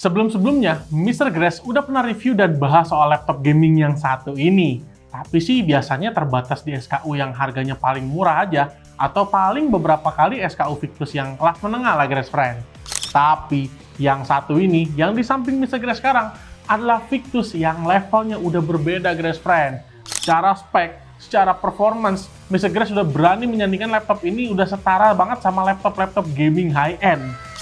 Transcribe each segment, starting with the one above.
Sebelum-sebelumnya, Mr. Grass udah pernah review dan bahas soal laptop gaming yang satu ini. Tapi sih biasanya terbatas di SKU yang harganya paling murah aja, atau paling beberapa kali SKU Victus yang kelas menengah lah, Grass Friend. Tapi yang satu ini, yang di samping Mr. Grass sekarang, adalah Victus yang levelnya udah berbeda, Grass Friend. Secara spek, secara performance, Mr. Grass sudah berani menyandingkan laptop ini udah setara banget sama laptop-laptop gaming high-end.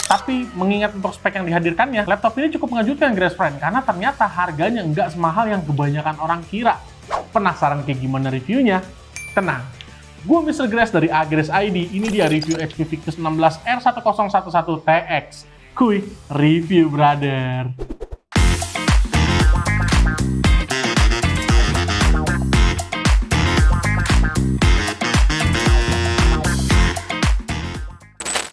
Tapi mengingat untuk spek yang dihadirkannya, laptop ini cukup mengejutkan, Grass Friend, karena ternyata harganya nggak semahal yang kebanyakan orang kira. Penasaran kayak gimana reviewnya? Tenang, gue Mr. Grass dari Agres ID, ini dia review HP Victus 16 R1011TX. Kuy, review brother!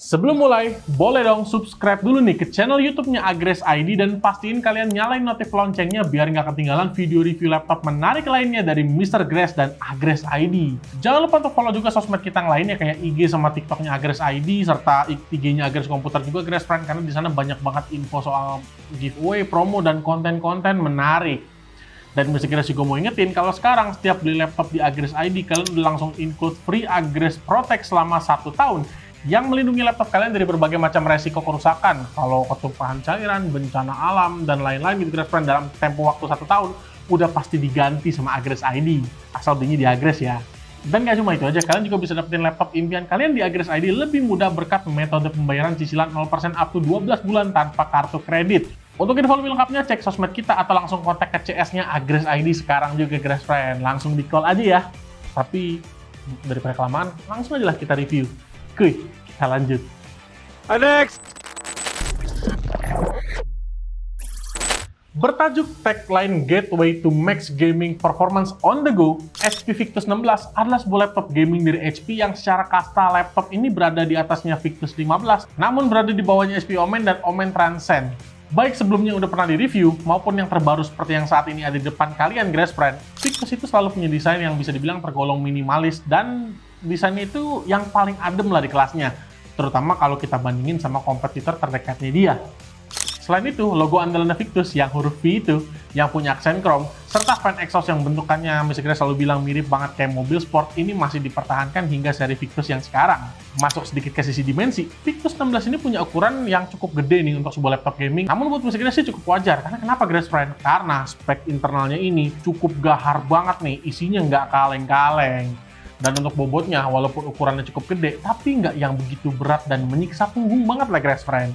Sebelum mulai, boleh dong subscribe dulu nih ke channel YouTube-nya Agres ID dan pastiin kalian nyalain notif loncengnya biar nggak ketinggalan video review laptop menarik lainnya dari Mr. Grass dan Agres ID. Jangan lupa untuk follow juga sosmed kita yang lainnya kayak IG sama TikTok-nya Agres ID serta IG-nya Agres Komputer juga, Grass Friend, karena di sana banyak banget info soal giveaway, promo, dan konten-konten menarik. Dan Mr. Grass juga mau ingetin kalau sekarang setiap beli laptop di Agres ID kalian udah langsung include free Agres Protect selama 1 tahun. Yang melindungi laptop kalian dari berbagai macam resiko kerusakan, kalau ketumpahan cairan, bencana alam, dan lain-lain gitu, Grass Friend, dalam tempo waktu 1 tahun, udah pasti diganti sama Agres ID, asal belinya di Agres ya. Dan gak cuma itu aja, kalian juga bisa dapetin laptop impian kalian di Agres ID lebih mudah berkat metode pembayaran cicilan 0% up to 12 bulan tanpa kartu kredit. Untuk info lebih lengkapnya, cek sosmed kita atau langsung kontak ke CS-nya Agres ID sekarang juga, Grass Friend. Langsung di call aja ya. Tapi, daripada kelamaan, langsung aja lah kita review. Kuy, kita lanjut. Next! Bertajuk tagline Gateway to Max Gaming Performance on the Go, HP Victus 16 adalah sebuah laptop gaming dari HP yang secara kasta laptop ini berada di atasnya Victus 15, namun berada di bawahnya HP Omen dan Omen Transcend. Baik sebelumnya udah pernah di-review, maupun yang terbaru seperti yang saat ini ada di depan kalian, Grass Friend, Victus itu selalu punya desain yang bisa dibilang tergolong minimalis dan desainnya itu yang paling adem lah di kelasnya, terutama kalau kita bandingin sama kompetitor terdekatnya dia. Selain itu, logo andalan Victus yang huruf V itu, yang punya aksen chrome, serta fan exhaust yang bentukannya Mr. Grass selalu bilang mirip banget kayak mobil sport, ini masih dipertahankan hingga seri Victus yang sekarang. Masuk sedikit ke sisi dimensi, Victus 16 ini punya ukuran yang cukup gede nih untuk sebuah laptop gaming, namun buat Mr. Grass sih cukup wajar. Karena kenapa, Grass Friend? Karena spek internalnya ini cukup gahar banget nih, isinya nggak kaleng-kaleng. Dan untuk bobotnya, walaupun ukurannya cukup gede, tapi nggak yang begitu berat dan menyiksa punggung banget lah, Grass Friend.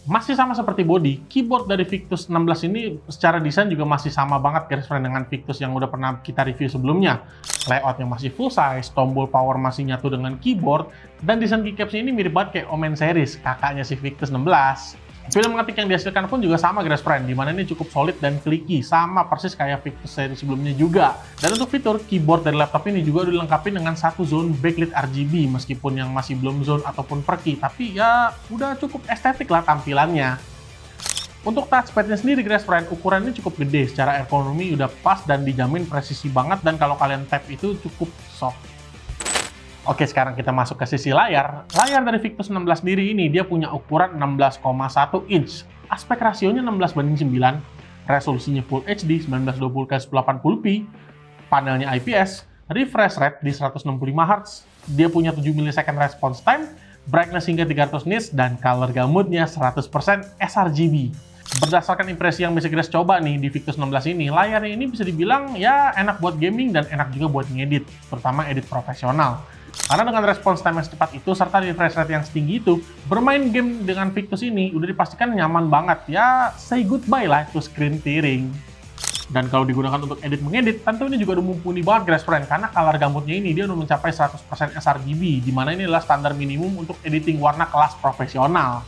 Masih sama seperti body, keyboard dari Victus 16 ini secara desain juga masih sama banget, Grass Friend, dengan Victus yang udah pernah kita review sebelumnya. Layoutnya masih full size, tombol power masih nyatu dengan keyboard, dan desain keycapsnya ini mirip banget kayak Omen series, kakaknya si Victus 16. Film ngetik yang dihasilkan pun juga sama, Grass Friend, dimana ini cukup solid dan clicky, sama persis kayak Victus seri sebelumnya juga. Dan untuk fitur, keyboard dari laptop ini juga dilengkapi dengan satu zone backlit RGB, meskipun yang masih belum zone ataupun per key, tapi ya udah cukup estetik lah tampilannya. Untuk touchpadnya sendiri, Grass Friend, ukurannya cukup gede, secara ergonomi udah pas dan dijamin presisi banget, dan kalau kalian tap itu cukup soft. Oke, sekarang kita masuk ke sisi layar. Layar dari Victus 16 sendiri ini, dia punya ukuran 16,1 inch. Aspek rasionya 16:9, resolusinya Full HD 1920x1080p, panelnya IPS, refresh rate di 165 Hz, dia punya 7 ms response time, brightness hingga 300 nits, dan color gamutnya 100% sRGB. Berdasarkan impresi yang Mr. Grass coba nih di Victus 16 ini, layarnya ini bisa dibilang ya enak buat gaming dan enak juga buat ngedit, terutama edit profesional. Karena dengan response time yang secepat itu, serta refresh rate yang setinggi itu, bermain game dengan Victus ini udah dipastikan nyaman banget. Ya, say goodbye lah to screen tearing. Dan kalau digunakan untuk edit-mengedit, tentu ini juga udah mumpuni banget, Grass Friend, karena color gambutnya ini dia udah mencapai 100% sRGB, dimana ini adalah standar minimum untuk editing warna kelas profesional.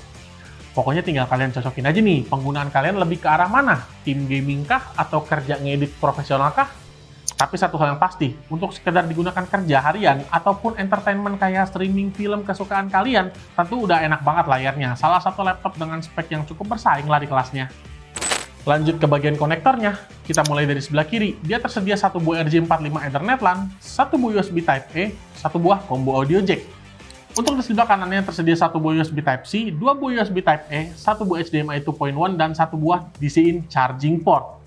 Pokoknya tinggal kalian cocokin aja nih, penggunaan kalian lebih ke arah mana? Tim gaming kah? Atau kerja ngedit profesional kah? Tapi satu hal yang pasti, untuk sekedar digunakan kerja harian ataupun entertainment kayak streaming film kesukaan kalian, tentu udah enak banget layarnya. Salah satu laptop dengan spek yang cukup bersaing lah di kelasnya. Lanjut ke bagian konektornya, kita mulai dari sebelah kiri. Dia tersedia satu buah RJ45 Ethernet LAN, satu buah USB Type-A, satu buah combo audio jack. Untuk di sebelah kanannya tersedia satu buah USB Type-C, dua buah USB Type-A, satu buah HDMI 2.1, dan satu buah DC-in charging port.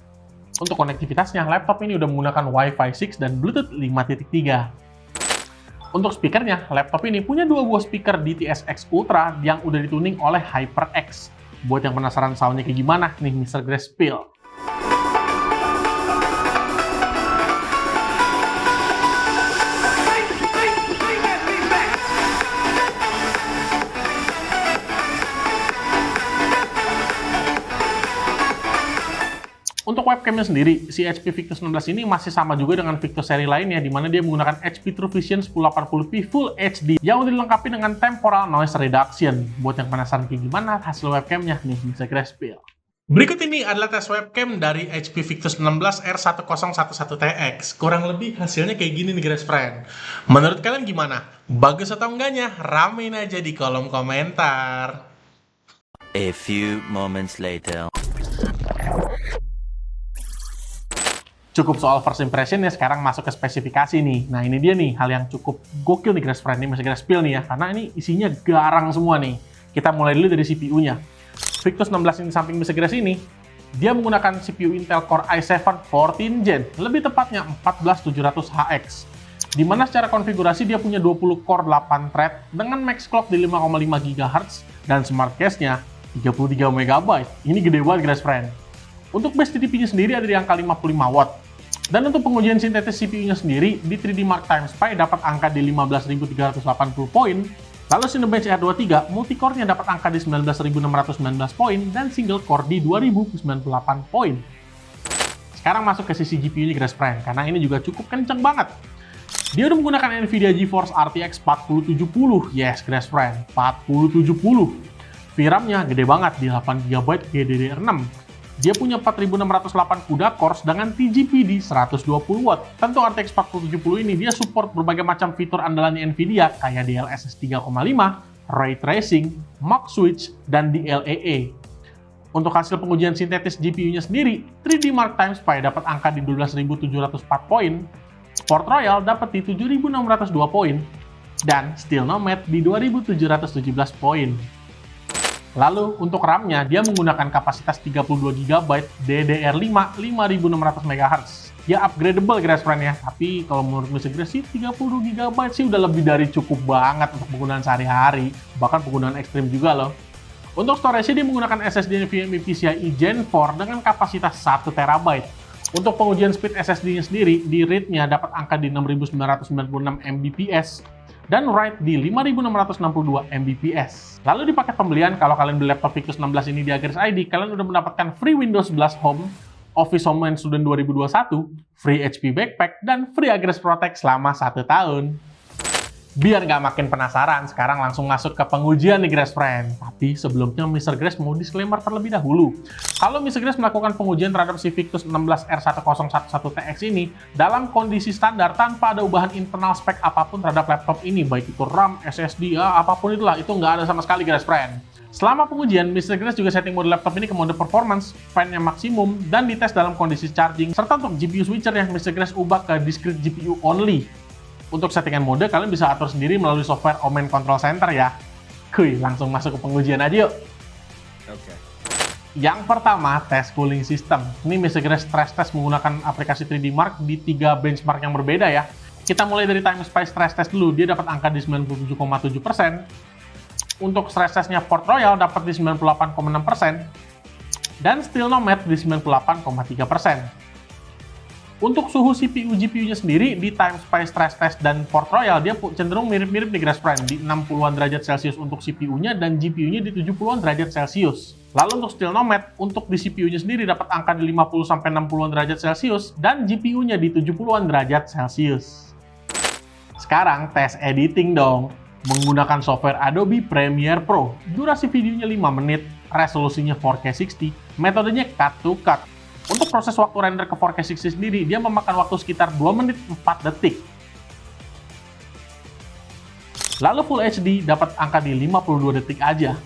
Untuk konektivitasnya, laptop ini udah menggunakan Wi-Fi 6 dan Bluetooth 5.3. Untuk speakernya, laptop ini punya dua buah speaker DTS-X Ultra yang udah dituning oleh HyperX. Buat yang penasaran soundnya kayak gimana, nih Mr. Gray spill. Untuk webcamnya sendiri, si HP Victus 16 ini masih sama juga dengan Victus seri lainnya, di mana dia menggunakan HP TrueVision 1080p Full HD yang udah dilengkapi dengan Temporal Noise Reduction. Buat yang penasaran kayak gimana hasil webcamnya, nih bisa Gray spill. Berikut ini adalah tes webcam dari HP Victus 16 R1011TX. Kurang lebih hasilnya kayak gini nih guys friend. Menurut kalian gimana? Bagus atau enggaknya? Ramein aja di kolom komentar. A few moments later. Cukup soal first impression ya, sekarang masuk ke spesifikasi nih. Nah ini dia nih, hal yang cukup gokil nih guys friend. Ini masih Gray spill nih ya, karena ini isinya garang semua nih. Kita mulai dulu dari CPU-nya. Victus 16 ini samping bisa Gray ini, dia menggunakan CPU Intel Core i7 14 Gen, lebih tepatnya 14700HX. Dimana secara konfigurasi dia punya 20 core 8 thread dengan max clock di 5,5 GHz dan smart cache-nya 33 MB. Ini gede banget guys friend. Untuk base TDP-nya sendiri ada di angka 55 watt. Dan untuk pengujian sintetis CPU-nya sendiri, di 3D Mark Time Spy dapat angka di 15.380 poin. Lalu Cinebench R23, multicore-nya dapat angka di 19.619 poin, dan single core di 2.098 poin. Sekarang masuk ke sisi GPU-nya guys friend, karena ini juga cukup kenceng banget. Dia udah menggunakan NVIDIA GeForce RTX 4070, yes guys friend, 4070. VRAM-nya gede banget di 8GB GDDR6. Dia punya 4608 CUDA cores dengan TGP di 120 watt. Tentu RTX 4070 ini dia support berbagai macam fitur andalannya NVIDIA kayak DLSS 3,5, Ray Tracing, Mach Switch, dan DLAA. Untuk hasil pengujian sintetis GPU-nya sendiri, 3D Mark Time Spy dapat angka di 12.704 poin, Port Royal dapat di 7.602 poin, dan Still Nomad di 2.717 poin. Lalu untuk RAM-nya, dia menggunakan kapasitas 32GB DDR5 5600 MHz. Ya upgradable guys friend ya, tapi kalau menurut Mr. Gray sih 32GB sih udah lebih dari cukup banget untuk penggunaan sehari-hari, bahkan penggunaan ekstrim juga loh. Untuk storage-nya dia menggunakan SSD NVMe PCIe Gen 4 dengan kapasitas 1TB. Untuk pengujian speed SSD-nya sendiri, di read-nya dapat angka di 6996 Mbps, dan write di 5662 Mbps. Lalu di paket pembelian, kalau kalian beli laptop Victus 16 ini di Agaris ID, kalian udah mendapatkan free Windows 11 Home, Office Home Student 2021, free HP Backpack, dan free Agaris Protect selama 1 tahun. Biar nggak makin penasaran, sekarang langsung masuk ke pengujian nih guys friend. Tapi sebelumnya Mr. Gray mau disclaimer terlebih dahulu. Kalau Mr. Gray melakukan pengujian terhadap si Victus 16 R1011TX ini dalam kondisi standar tanpa ada ubahan internal spek apapun terhadap laptop ini, baik itu RAM, SSD, apapun itulah, itu nggak ada sama sekali guys friend. Selama pengujian, Mr. Gray juga setting mode laptop ini ke mode performance, fan-nya maksimum, dan dites dalam kondisi charging, serta untuk GPU switcher yang Mr. Gray ubah ke discrete GPU only. Untuk settingan mode, kalian bisa atur sendiri melalui software Omen Control Center ya. Kuy, langsung masuk ke pengujian aja yuk. Oke. Yang pertama, tes cooling system. Ini Mr. Gray stress test menggunakan aplikasi 3D Mark di 3 benchmark yang berbeda ya. Kita mulai dari Time Spy stress test dulu, dia dapat angka di 97,7%. Untuk stress testnya Port Royal dapat di 98,6%. Dan Still Nomad di 98,3%. Untuk suhu CPU GPU-nya sendiri di Time Spy stress test dan Port Royal dia cenderung mirip-mirip nih guys friend, di 60-an derajat Celcius untuk CPU-nya dan GPU-nya di 70-an derajat Celcius. Lalu untuk Still Nomad, untuk di CPU-nya sendiri dapat angka di 50-60-an derajat Celcius dan GPU-nya di 70-an derajat Celcius. Sekarang tes editing dong. Menggunakan software Adobe Premiere Pro. Durasi videonya 5 menit, resolusinya 4K 60, metodenya cut to cut. Untuk proses waktu render ke 4K 60 sendiri, dia memakan waktu sekitar 2 menit 4 detik. Lalu Full HD dapat angka di 52 detik aja.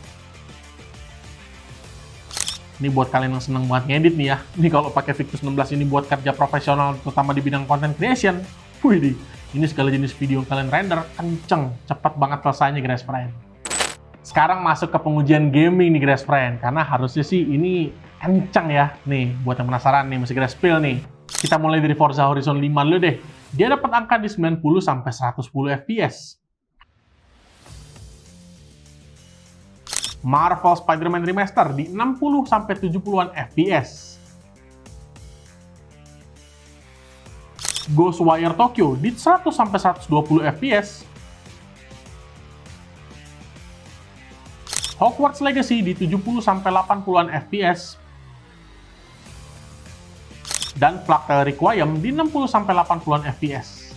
Ini buat kalian yang seneng banget ngedit nih ya. Ini kalau pakai Victus 16 ini buat kerja profesional, terutama di bidang content creation. Wih, ini segala jenis video yang kalian render kenceng, cepet banget selesainya guys friend. Sekarang masuk ke pengujian gaming nih guys friend, karena harusnya sih ini kenceng ya. Nih, buat yang penasaran nih, masih guys spill nih. Kita mulai dari Forza Horizon 5 dulu deh. Dia dapat angka di 90 sampai 110 fps. Marvel Spider-Man Remaster di 60 sampai 70-an fps. Ghostwire Tokyo di 100 sampai 120 fps. Hogwarts Legacy di 70 sampai 80-an fps. Dan Plague Tale Requiem di 60 sampai 80-an fps.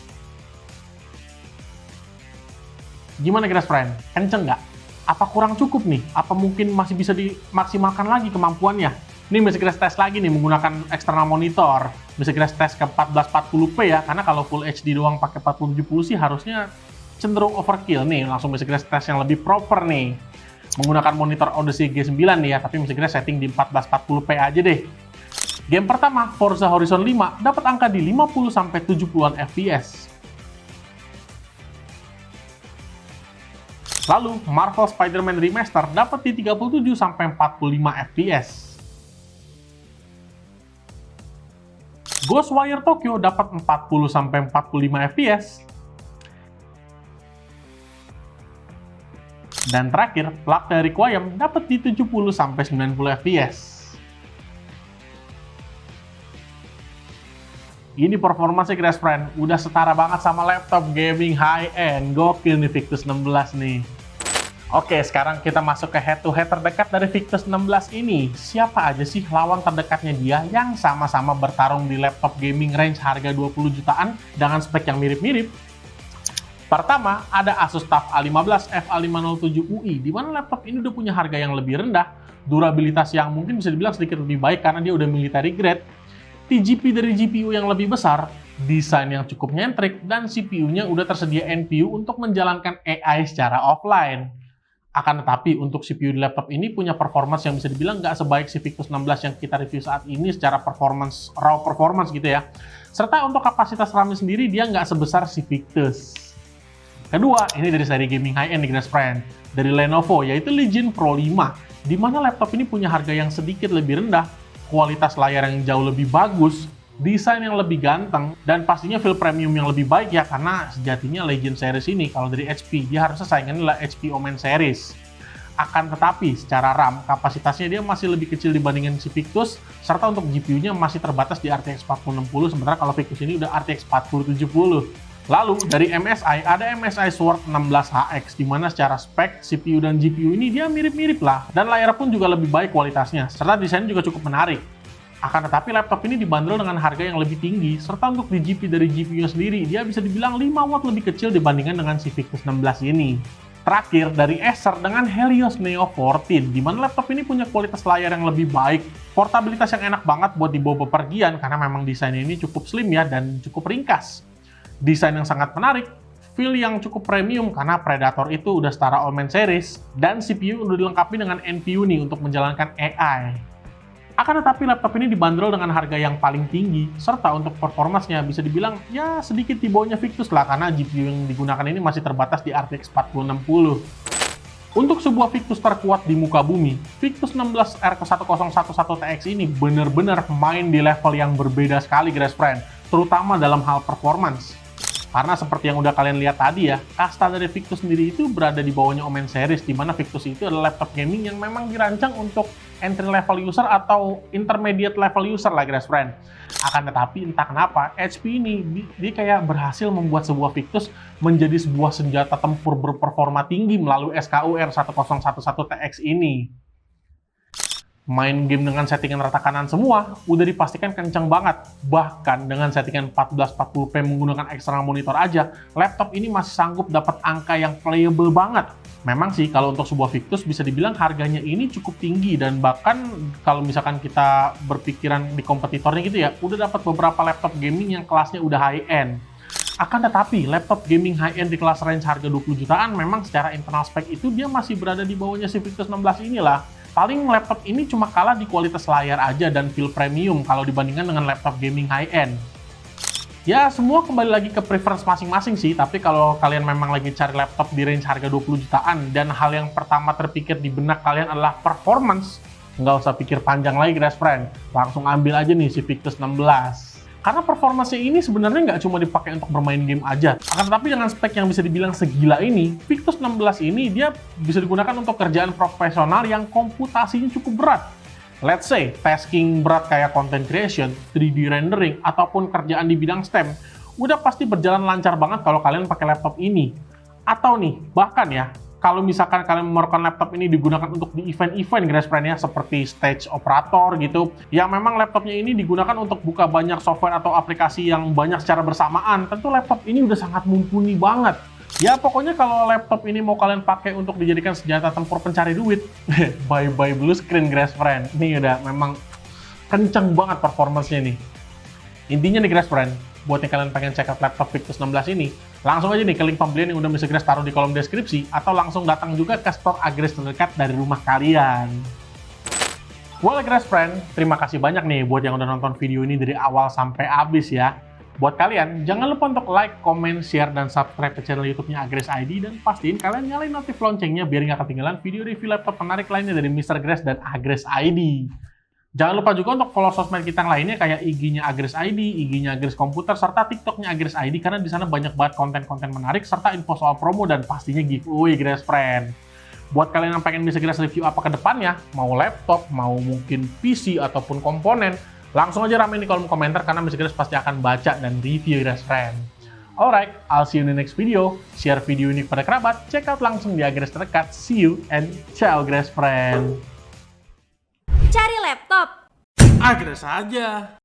Gimana guys friend? Kenceng nggak? Apa kurang cukup nih? Apa mungkin masih bisa dimaksimalkan lagi kemampuannya? Ini bisa kita tes lagi nih menggunakan external monitor. Bisa kita tes ke 1440p ya, karena kalau Full HD doang pakai 4070 sih harusnya cenderung overkill nih. Langsung bisa kita tes yang lebih proper nih. Menggunakan monitor Odyssey G9 nih ya, tapi bisa kita setting di 1440p aja deh. Game pertama, Forza Horizon 5, dapat angka di 50 sampai 70-an fps. Lalu, Marvel Spider-Man Remaster dapat di 37 sampai 45 fps. Ghostwire Tokyo dapat 40 sampai 45 fps. Dan terakhir, Plague Tale Requiem dapat di 70 sampai 90 fps. Ini performanya guys friend, udah setara banget sama laptop gaming high-end. Gokil nih Victus 16 nih. Oke, sekarang kita masuk ke head-to-head terdekat dari Victus 16 ini. Siapa aja sih lawan terdekatnya dia yang sama-sama bertarung di laptop gaming range harga 20 jutaan dengan spek yang mirip-mirip? Pertama, ada Asus TUF A15 FA507UI, di mana laptop ini udah punya harga yang lebih rendah, durabilitas yang mungkin bisa dibilang sedikit lebih baik karena dia udah military grade, TGP dari GPU yang lebih besar, desain yang cukup nyentrik, dan CPU-nya udah tersedia NPU untuk menjalankan AI secara offline. Akan tetapi, untuk CPU di laptop ini punya performance yang bisa dibilang nggak sebaik si Victus 16 yang kita review saat ini secara performance, raw performance gitu ya. Serta untuk kapasitas RAM sendiri, dia nggak sebesar si Victus. Kedua, ini dari seri gaming high-end nih guys friend, dari Lenovo, yaitu Legion Pro 5, di mana laptop ini punya harga yang sedikit lebih rendah, kualitas layar yang jauh lebih bagus, desain yang lebih ganteng, dan pastinya feel premium yang lebih baik ya, karena sejatinya Legion series ini kalau dari HP, dia harusnya saingannya adalah HP Omen series. Akan tetapi, secara RAM, kapasitasnya dia masih lebih kecil dibandingkan si Victus, serta untuk GPU-nya masih terbatas di RTX 4060, sementara kalau Victus ini udah RTX 4070. Lalu, dari MSI, ada MSI Sword 16HX, di mana secara spek, CPU dan GPU ini dia mirip-mirip lah, dan layar pun juga lebih baik kualitasnya, serta desainnya juga cukup menarik. Akan tetapi laptop ini dibanderol dengan harga yang lebih tinggi, serta untuk DGP dari GPU-nya sendiri, dia bisa dibilang 5 watt lebih kecil dibandingkan dengan si Victus 16 ini. Terakhir, dari Acer dengan Helios Neo 14, di mana laptop ini punya kualitas layar yang lebih baik, portabilitas yang enak banget buat dibawa bepergian, karena memang desainnya ini cukup slim ya, dan cukup ringkas. Desain yang sangat menarik, feel yang cukup premium karena Predator itu udah setara Omen series, dan CPU udah dilengkapi dengan NPU nih untuk menjalankan AI. Akan tetapi laptop ini dibanderol dengan harga yang paling tinggi, serta untuk performanya bisa dibilang ya sedikit di bawahnya Victus lah, karena GPU yang digunakan ini masih terbatas di RTX 4060. Untuk sebuah Victus terkuat di muka bumi, Victus 16 RK1011TX ini benar-benar main di level yang berbeda sekali guys friend, terutama dalam hal performance. Karena seperti yang udah kalian lihat tadi ya, kasta dari Victus sendiri itu berada di bawahnya Omen series, di mana Victus itu adalah laptop gaming yang memang dirancang untuk entry level user atau intermediate level user lah guys friend. Akan tetapi entah kenapa HP ini dia kayak berhasil membuat sebuah Victus menjadi sebuah senjata tempur berperforma tinggi melalui SKU R1011TX ini. Main game dengan settingan rata kanan semua, udah dipastikan kenceng banget. Bahkan dengan settingan 1440p menggunakan external monitor aja, laptop ini masih sanggup dapat angka yang playable banget. Memang sih, kalau untuk sebuah Victus bisa dibilang harganya ini cukup tinggi, dan bahkan kalau misalkan kita berpikiran di kompetitornya gitu ya, udah dapat beberapa laptop gaming yang kelasnya udah high-end. Akan tetapi, laptop gaming high-end di kelas range harga 20 jutaan memang secara internal spek itu dia masih berada di bawahnya si Victus 16 inilah. Paling laptop ini cuma kalah di kualitas layar aja dan feel premium kalau dibandingkan dengan laptop gaming high-end. Ya, semua kembali lagi ke preference masing-masing sih, tapi kalau kalian memang lagi cari laptop di range harga 20 jutaan, dan hal yang pertama terpikir di benak kalian adalah performance, nggak usah pikir panjang lagi guys friend, langsung ambil aja nih si Victus 16. Karena performance ini sebenarnya nggak cuma dipakai untuk bermain game aja. Akan tetapi dengan spek yang bisa dibilang segila ini, Victus 16 ini dia bisa digunakan untuk kerjaan profesional yang komputasinya cukup berat. Let's say, tasking berat kayak content creation, 3D rendering, ataupun kerjaan di bidang STEM, udah pasti berjalan lancar banget kalau kalian pakai laptop ini. Atau nih, bahkan ya, kalau misalkan kalian memerlukan laptop ini digunakan untuk di event-event guys friend ya, seperti stage operator gitu, yang memang laptopnya ini digunakan untuk buka banyak software atau aplikasi yang banyak secara bersamaan, tentu laptop ini udah sangat mumpuni banget. Ya pokoknya kalau laptop ini mau kalian pakai untuk dijadikan senjata tempur pencari duit, bye-bye blue screen guys friend. Ini udah memang kenceng banget performance-nya nih. Intinya nih guys friend, buat yang kalian pengen check out laptop Victus 16 ini, langsung aja nih ke link pembelian yang udah bisa Grace taruh di kolom deskripsi, atau langsung datang juga ke store Agres terdekat dari rumah kalian. Well Grace friend, terima kasih banyak nih buat yang udah nonton video ini dari awal sampai habis ya. Buat kalian, jangan lupa untuk like, comment, share, dan subscribe ke channel YouTube-nya Agres ID, dan pastiin kalian nyalain notif loncengnya biar nggak ketinggalan video review laptop menarik lainnya dari Mr. Grace dan Agres ID. Jangan lupa juga untuk follow sosmed kita yang lainnya kayak IG-nya Agres ID, IG-nya Agres Komputer, serta TikTok-nya Agres ID karena di sana banyak banget konten-konten menarik serta info soal promo dan pastinya giveaway Grace friend. Buat kalian yang pengen bisa Grace review apa ke depannya, mau laptop, mau mungkin PC ataupun komponen, langsung aja ramein di kolom komentar karena Mr. Grace pasti akan baca dan review Grace friend. Alright, I'll see you in the next video. Share video ini kepada kerabat, check out langsung di Agres terdekat. See you and ciao Grace friend. Cari laptop. Agres aja.